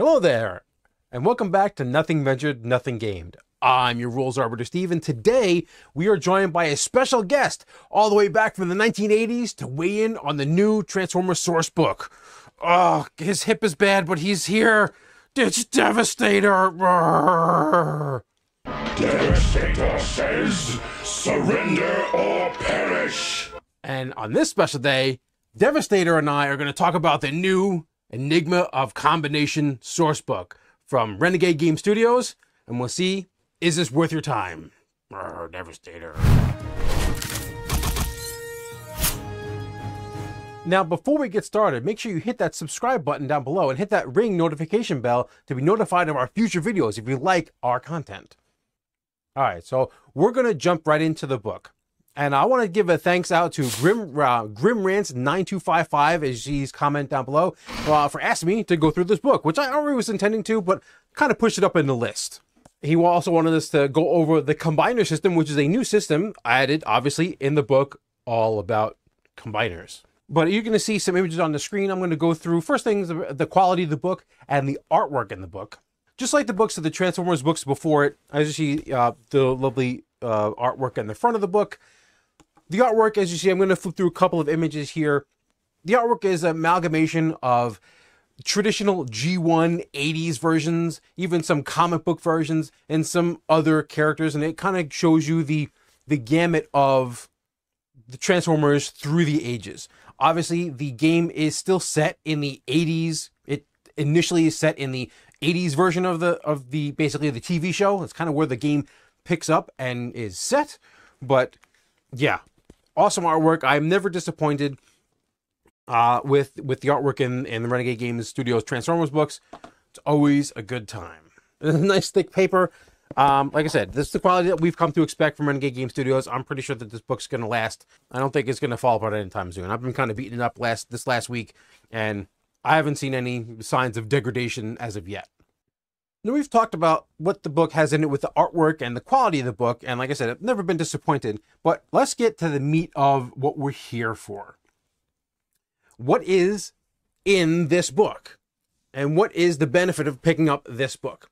Hello there, and welcome back to Nothing Ventured, Nothing Gamed. I'm your rules Arbiter Steve, and today we are joined by a special guest all the way back from the 1980s to weigh in on the new Transformers source book. Oh, his hip is bad, but he's here. It's Devestator. Roar. Devestator says, surrender or perish. And on this special day, Devestator and I are going to talk about the new Enigma of Combination sourcebook from Renegade Game Studios, and we'll see, is this worth your time? Devastator. Now, before we get started, make sure you hit that subscribe button down below and hit that ring notification bell to be notified of our future videos if you like our content. All right, so we're going to jump right into the book. And I want to give a thanks out to GrimRants9255, as she's comment down below, for asking me to go through this book, which I already was intending to, but kind of pushed it up in the list. He also wanted us to go over the combiner system, which is a new system added, obviously, in the book, all about combiners. But you're going to see some images on the screen. I'm going to go through, first things, the quality of the book and the artwork in the book. Just like the books of the Transformers books before it, as you see the lovely artwork in the front of the book. The artwork, as you see, I'm going to flip through a couple of images here. The artwork is an amalgamation of traditional G1 80s versions, even some comic book versions, and some other characters. And it kind of shows you the gamut of the Transformers through the ages. Obviously, the game is still set in the 80s. It initially is set in the 80s version of the basically the TV show. It's kind of where the game picks up and is set. But yeah. Awesome artwork. I'm never disappointed with the artwork in the Renegade Games Studios Transformers books. It's always a good time. Nice thick paper. Like I said, this is the quality that we've come to expect from Renegade Game Studios. I'm pretty sure that this book's going to last. I don't think it's going to fall apart anytime soon. I've been kind of beating it up this last week, and I haven't seen any signs of degradation as of yet. Now, we've talked about what the book has in it with the artwork and the quality of the book, and like I said, I've never been disappointed, but let's get to the meat of what we're here for. What is in this book? And what is the benefit of picking up this book?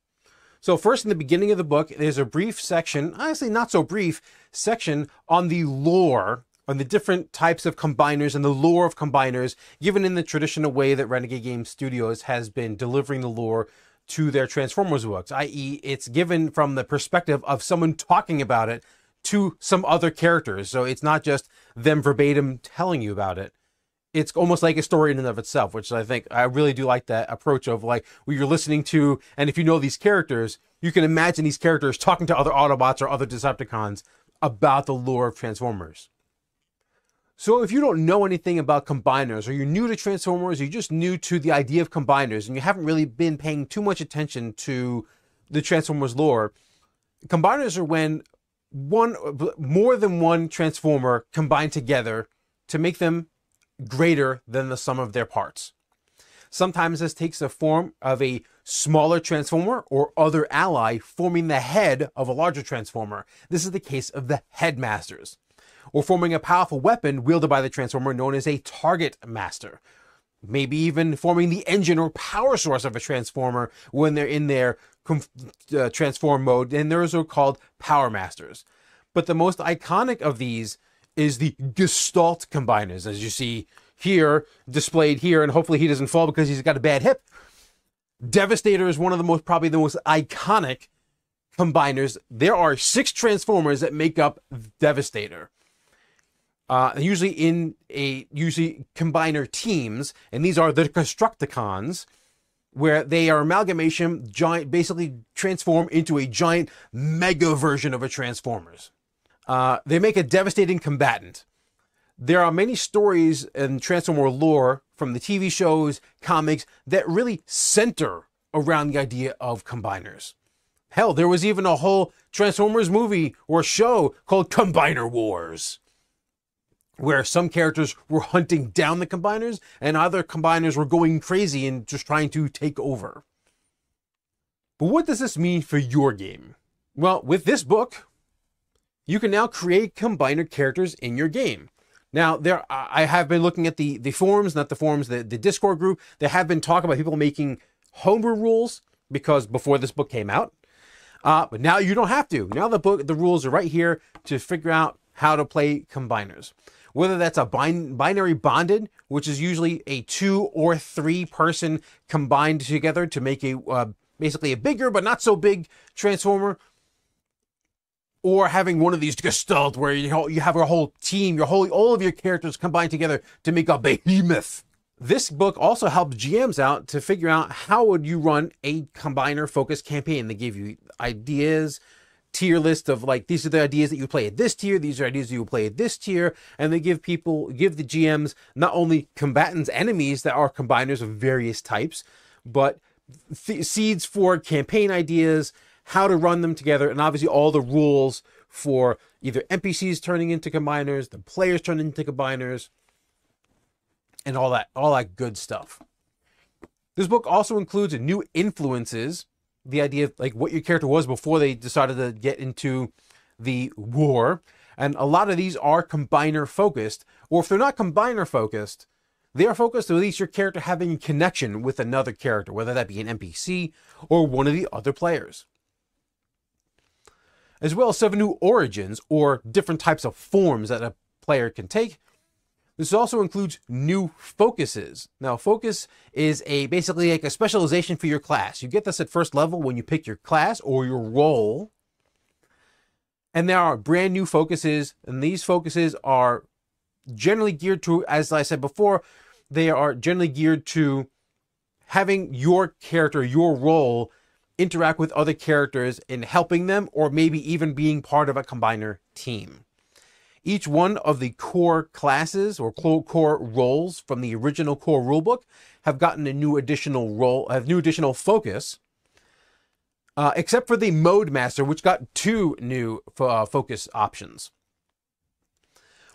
So first, in the beginning of the book, there's a brief section, honestly not so brief, section on the lore, on the different types of combiners and the lore of combiners, given in the traditional way that Renegade Game Studios has been delivering the lore to their Transformers books, i.e. it's given from the perspective of someone talking about it to some other characters. So it's not just them verbatim telling you about it. It's almost like a story in and of itself, which I really do like that approach of like where you're listening to, and if you know these characters, you can imagine these characters talking to other Autobots or other Decepticons about the lore of Transformers. So if you don't know anything about combiners, or you're new to Transformers, or you're just new to the idea of combiners, and you haven't really been paying too much attention to the Transformers lore, combiners are when more than one Transformer combine together to make them greater than the sum of their parts. Sometimes this takes the form of a smaller Transformer or other ally forming the head of a larger Transformer. This is the case of the Headmasters. Or forming a powerful weapon wielded by the Transformer known as a Targetmaster. Maybe even forming the engine or power source of a Transformer when they're in their transform mode, and those are called Powermasters. But the most iconic of these is the Gestalt combiners, as you see here, displayed here, and hopefully he doesn't fall because he's got a bad hip. Devestator is one of the probably the most iconic combiners. There are 6 Transformers that make up Devestator. Usually combiner teams, and these are the Constructicons, where they are amalgamation, basically transform into a giant mega version of a Transformers. They make a devastating combatant. There are many stories in Transformer lore from the TV shows, comics, that really center around the idea of combiners. Hell, there was even a whole Transformers movie or show called Combiner Wars, where some characters were hunting down the combiners and other combiners were going crazy and just trying to take over. But what does this mean for your game? Well, with this book, you can now create combiner characters in your game. Now, I have been looking at the forums, not the forums, the Discord group. There have been talk about people making homebrew rules because before this book came out. But now you don't have to. Now the rules are right here to figure out how to play combiners. Whether that's a binary bonded, which is usually a 2 or 3 person combined together to make a basically a bigger but not so big transformer, or having one of these gestalt where you have a whole team, all of your characters combined together to make a behemoth. This book also helps GMs out to figure out how would you run a combiner focused campaign. They give you ideas, tier list of like, these are the ideas that you play at this tier, these are ideas you play at this tier, and they give the GMs not only combatants, enemies that are combiners of various types, but seeds for campaign ideas, how to run them together, and obviously all the rules for either NPCs turning into combiners, the players turning into combiners, and all that good stuff. This book also includes new influences, the idea of like what your character was before they decided to get into the war. And a lot of these are combiner focused, or if they're not combiner focused, they are focused at least your character having a connection with another character, whether that be an NPC or one of the other players. As well as 7 new origins, or different types of forms that a player can take. This also includes new focuses. Now, focus is basically like a specialization for your class. You get this at first level when you pick your class or your role. And there are brand new focuses, and these focuses are generally geared to, as I said before, they are generally geared to having your character, your role, interact with other characters in helping them, or maybe even being part of a combiner team. Each one of the core classes or core roles from the original core rulebook have gotten a new additional focus, except for the Mode Master, which got 2 new focus options.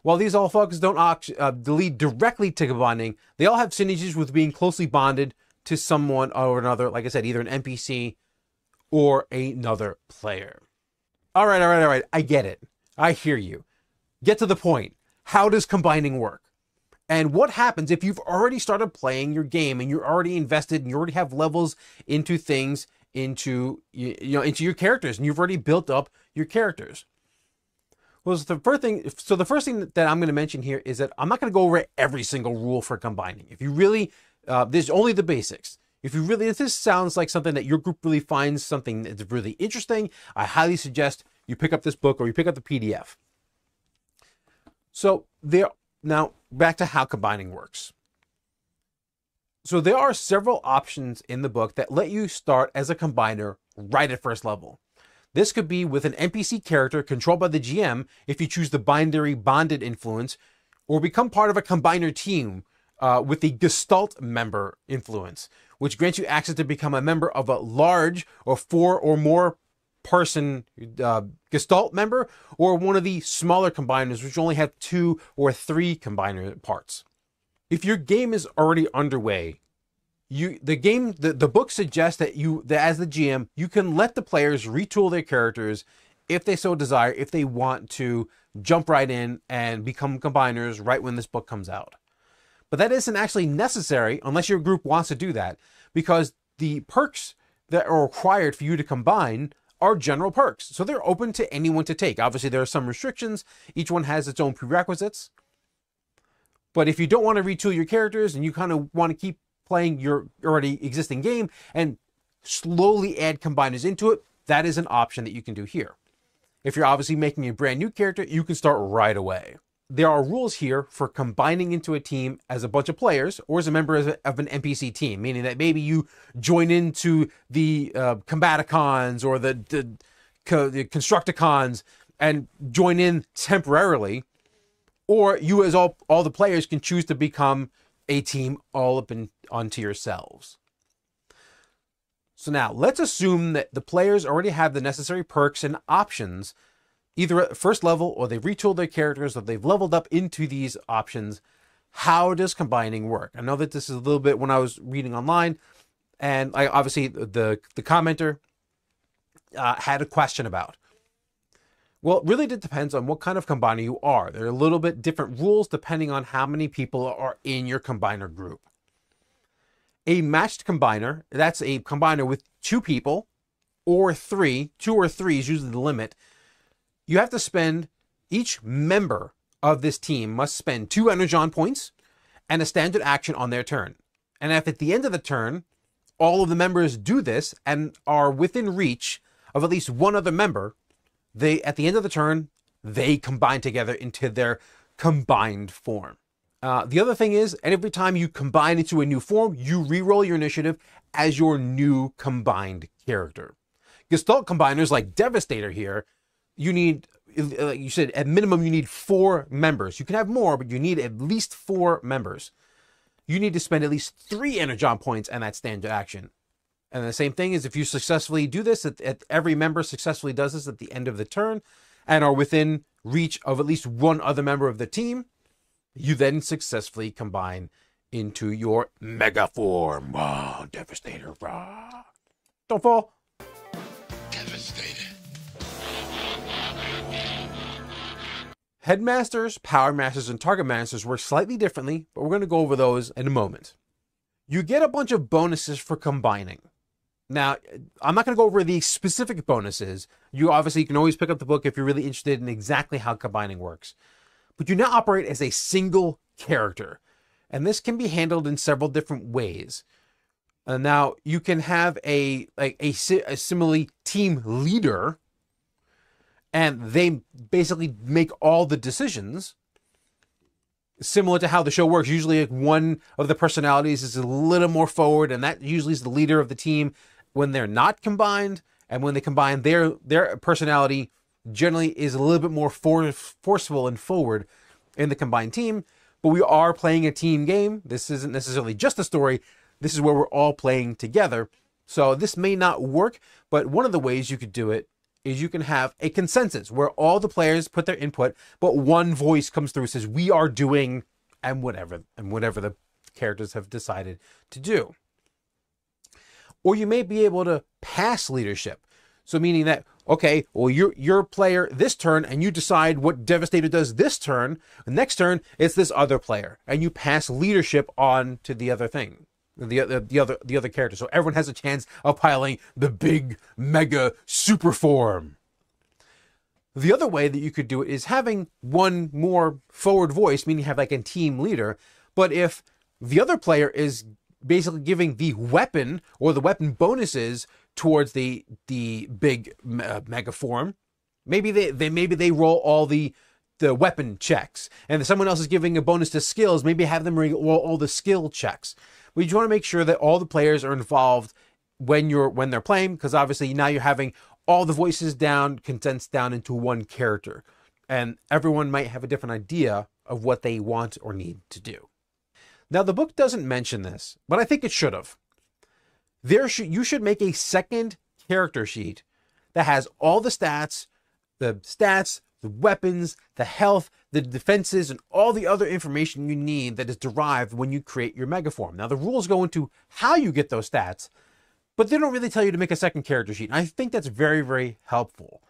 While these all focuses don't lead directly to combining, they all have synergies with being closely bonded to someone or another, like I said, either an NPC or another player. All right, I get it. I hear you. Get to the point. How does combining work? And what happens if you've already started playing your game and you're already invested and you already have levels into things, into your characters, and you've already built up your characters? Well, the first thing that I'm going to mention here is that I'm not going to go over every single rule for combining. If you really, there's only the basics. If this sounds like something that your group really finds something that's really interesting, I highly suggest you pick up this book or you pick up the PDF. So now back to how combining works. So there are several options in the book that let you start as a combiner right at first level. This could be with an NPC character controlled by the GM if you choose the binary bonded influence, or become part of a combiner team with the Gestalt member influence, which grants you access to become a member of a large or 4 or more person Gestalt member, or one of the smaller combiners which only have 2 or 3 combiner parts. If your game is already underway, the book suggests that as the GM, you can let the players retool their characters if they so desire, if they want to jump right in and become combiners right when this book comes out. But that isn't actually necessary unless your group wants to do that, because the perks that are required for you to combine are general perks. So they're open to anyone to take. Obviously, there are some restrictions. Each one has its own prerequisites. But if you don't want to retool your characters and you kind of want to keep playing your already existing game and slowly add combiners into it, that is an option that you can do here. If you're obviously making a brand new character, you can start right away. There are rules here for combining into a team as a bunch of players or as a member of an NPC team, meaning that maybe you join into the Combaticons or the Constructicons and join in temporarily, or you as all the players can choose to become a team all up onto yourselves. So now let's assume that the players already have the necessary perks and options either at first level, or they've retooled their characters, or they've leveled up into these options. How does combining work? I know that this is a little bit when I was reading online, and obviously the commenter had a question about. Well, it really depends on what kind of combiner you are. There are a little bit different rules depending on how many people are in your combiner group. A matched combiner, that's a combiner with 2 people or 3. 2 or 3 is usually the limit. You have to spend, each member of this team must spend 2 Energon points and a standard action on their turn. And if at the end of the turn, all of the members do this and are within reach of at least one other member, at the end of the turn, they combine together into their combined form. The other thing is, every time you combine into a new form, you reroll your initiative as your new combined character. Gestalt combiners like Devastator here, you need, like you said, at minimum you need 4 members. You can have more, but you need at least 4 members. You need to spend at least 3 Energon points and that standard action. And the same thing is, if you successfully do this, every member successfully does this at the end of the turn and are within reach of at least one other member of the team, you then successfully combine into your mega form. Wow, Devastator. Rah. Don't fall. Devastator. Headmasters, Powermasters, and Targetmasters work slightly differently, but we're going to go over those in a moment. You get a bunch of bonuses for combining. Now, I'm not going to go over the specific bonuses. You obviously can always pick up the book if you're really interested in exactly how combining works. But you now operate as a single character, and this can be handled in several different ways. Now, you can have a similarly team leader, and they basically make all the decisions, similar to how the show works. Usually one of the personalities is a little more forward, and that usually is the leader of the team when they're not combined. And when they combine, their personality generally is a little bit more forceful and forward in the combined team. But we are playing a team game. This isn't necessarily just a story. This is where we're all playing together. So this may not work, but one of the ways you could do it is you can have a consensus where all the players put their input, but one voice comes through and says, we are doing, and whatever the characters have decided to do. Or you may be able to pass leadership. So meaning that, okay, well, you're player this turn, and you decide what Devastator does this turn. The next turn, it's this other player, and you pass leadership on to the other thing, the other character. So everyone has a chance of piloting the big mega super form. The other way that you could do it is having one more forward voice, meaning you have like a team leader. But if the other player is basically giving the weapon or the weapon bonuses towards the big mega form, maybe they roll all the weapon checks, and if someone else is giving a bonus to skills, maybe have them roll all the skill checks. We just want to make sure that all the players are involved when they're playing, because obviously now you're having all the voices condensed down into one character, and everyone might have a different idea of what they want or need to do. Now, the book doesn't mention this, but I think it should have. You should make a second character sheet that has all the stats, the weapons, the health, the defenses, and all the other information you need that is derived when you create your megaform. Now, the rules go into how you get those stats, but they don't really tell you to make a second character sheet. And I think that's very, very helpful.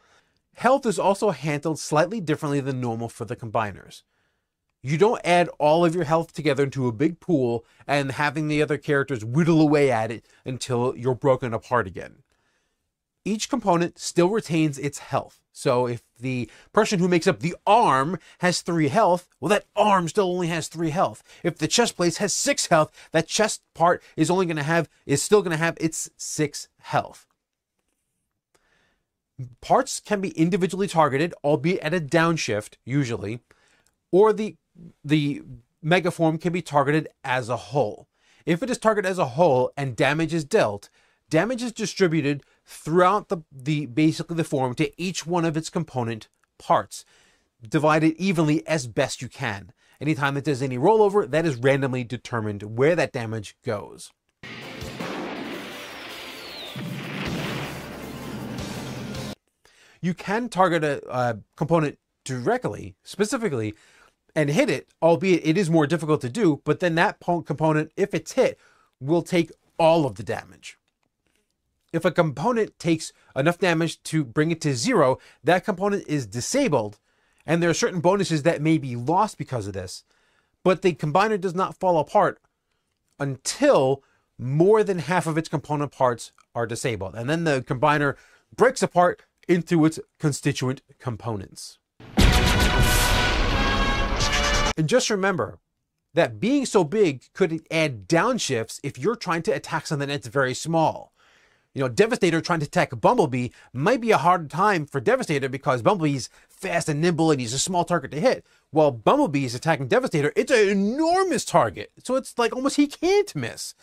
Health is also handled slightly differently than normal for the combiners. You don't add all of your health together into a big pool and having the other characters whittle away at it until you're broken apart again. Each component still retains its health. So if the person who makes up the arm has 3 health, well, that arm still only has 3 health. If the chest plate has 6 health, that chest part is still going to have its 6 health. Parts can be individually targeted, albeit at a downshift, usually, or the megaform can be targeted as a whole. If it is targeted as a whole and damage is dealt, damage is distributed throughout basically the form to each one of its component parts, divided evenly as best you can. Anytime that there's any rollover, that is randomly determined where that damage goes. You can target a component directly, specifically, and hit it, albeit it is more difficult to do, but then that component, if it's hit, will take all of the damage. If a component takes enough damage to bring it to 0, that component is disabled, and there are certain bonuses that may be lost because of this, but the combiner does not fall apart until more than half of its component parts are disabled. And then the combiner breaks apart into its constituent components. And just remember that being so big could add downshifts if you're trying to attack something that's very small. You know, Devastator trying to attack Bumblebee might be a hard time for Devastator because Bumblebee's fast and nimble and he's a small target to hit. While Bumblebee is attacking Devastator, it's an enormous target. So it's like almost he can't miss.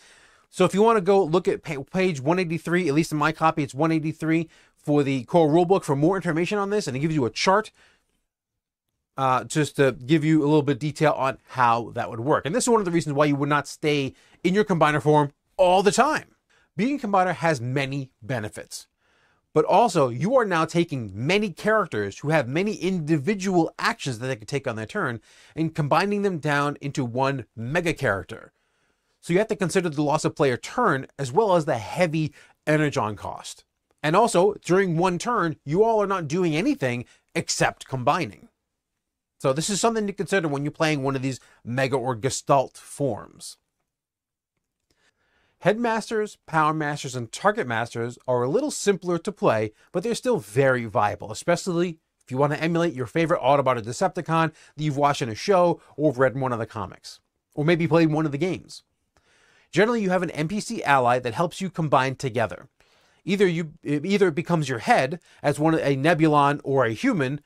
So if you want to go look at page 183, at least in my copy, it's 183 for the core rulebook for more information on this. And it gives you a chart just to give you a little bit of detail on how that would work. And this is one of the reasons why you would not stay in your combiner form all the time. Being a combiner has many benefits, but also you are now taking many characters who have many individual actions that they can take on their turn and combining them down into one mega character. So you have to consider the loss of player turn as well as the heavy energon cost. And also during one turn, you all are not doing anything except combining. So this is something to consider when you're playing one of these mega or gestalt forms. Headmasters, Powermasters, and Targetmasters are a little simpler to play, but they're still very viable, especially if you want to emulate your favorite Autobot or Decepticon that you've watched in a show or read in one of the comics, or maybe played one of the games. Generally, you have an NPC ally that helps you combine together. Either it becomes your head as a Nebulon or a human,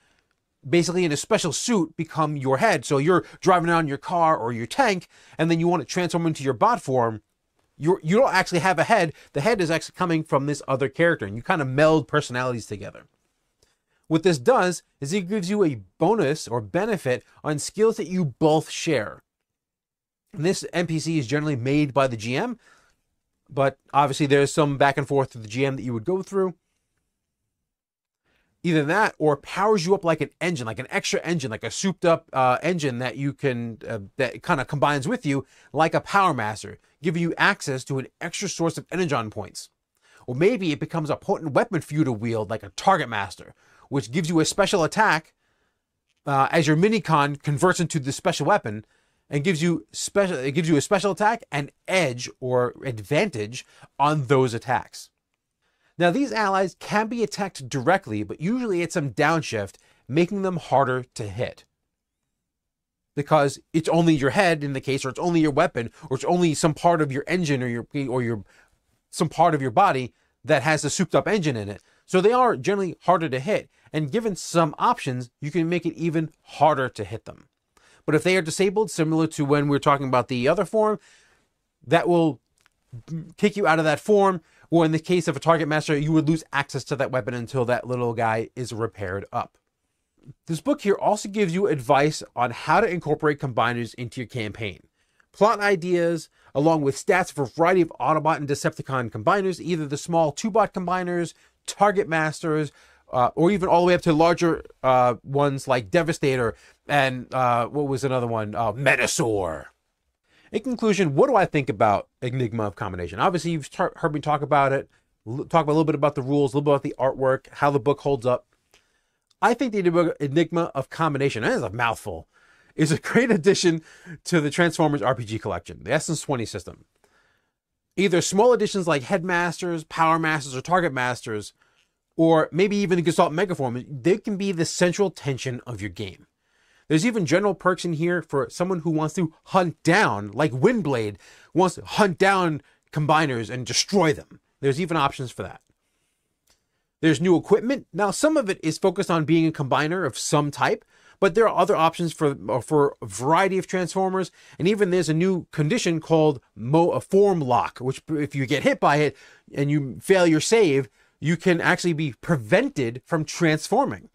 basically in a special suit become your head. So you're driving around your car or your tank, and then you want to transform into your bot form. You don't actually have a head. The head is actually coming from this other character, and you kind of meld personalities together. What this does is it gives you a bonus or benefit on skills that you both share. And this NPC is generally made by the GM, but obviously there's some back and forth to the GM that you would go through. Either that or powers you up like an engine, like an extra engine, like a souped up engine that you can, that kind of combines with you like a Powermaster, giving you access to an extra source of energon points. Or maybe it becomes a potent weapon for you to wield like a Targetmaster, which gives you a special attack as your minicon converts into the special weapon and gives you a special attack and edge or advantage on those attacks. Now, these allies can be attacked directly, but usually it's some downshift, making them harder to hit. Because it's only your head in the case, or it's only your weapon, or it's only some part of your engine or some part of your body that has a souped up engine in it. So they are generally harder to hit. And given some options, you can make it even harder to hit them. But if they are disabled, similar to when we're talking about the other form, that will kick you out of that form. Or in the case of a Targetmaster, you would lose access to that weapon until that little guy is repaired up. This book here also gives you advice on how to incorporate combiners into your campaign. Plot ideas, along with stats for a variety of Autobot and Decepticon combiners, either the small 2-bot combiners, Targetmasters, or even all the way up to larger ones like Devestator and what was another one? Menasor. In conclusion, what do I think about Enigma of Combination? Obviously, you've heard me talk about it, talk a little bit about the rules, a little bit about the artwork, how the book holds up. I think the Enigma of Combination, that is a mouthful, is a great addition to the Transformers RPG collection, the Essence 20 system. Either small additions like Headmasters, Powermasters, or Targetmasters, or maybe even the Gestalt Megaform, they can be the central tension of your game. There's even general perks in here for someone who wants to hunt down, like Windblade, wants to hunt down combiners and destroy them. There's even options for that. There's new equipment. Now, some of it is focused on being a combiner of some type, but there are other options for a variety of Transformers. And even there's a new condition called form lock, which if you get hit by it and you fail your save, you can actually be prevented from transforming,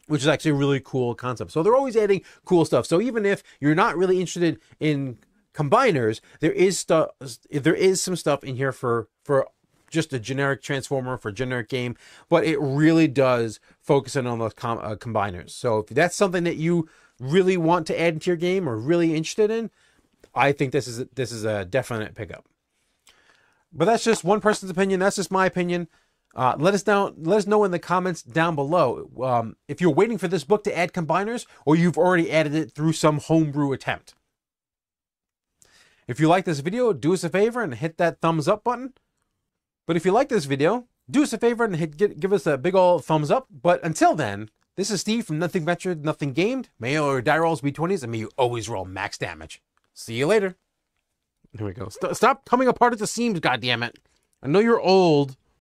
which is actually a really cool concept. So they're always adding cool stuff. So even if you're not really interested in combiners, there is some stuff in here for just a generic Transformer, for a generic game, but it really does focus in on those combiners. So if that's something that you really want to add into your game or really interested in, I think this is a definite pickup. But that's just one person's opinion. That's just my opinion. Let us know in the comments down below if you're waiting for this book to add combiners or you've already added it through some homebrew attempt. If you like this video, do us a favor and hit that thumbs up button. But if you like this video, do us a favor and give us a big old thumbs up. But until then, this is Steve from Nothing Ventured, Nothing Gamed. May all your die rolls be 20s and may you always roll max damage. See you later. Here we go. Stop coming apart at the seams, goddammit. I know you're old.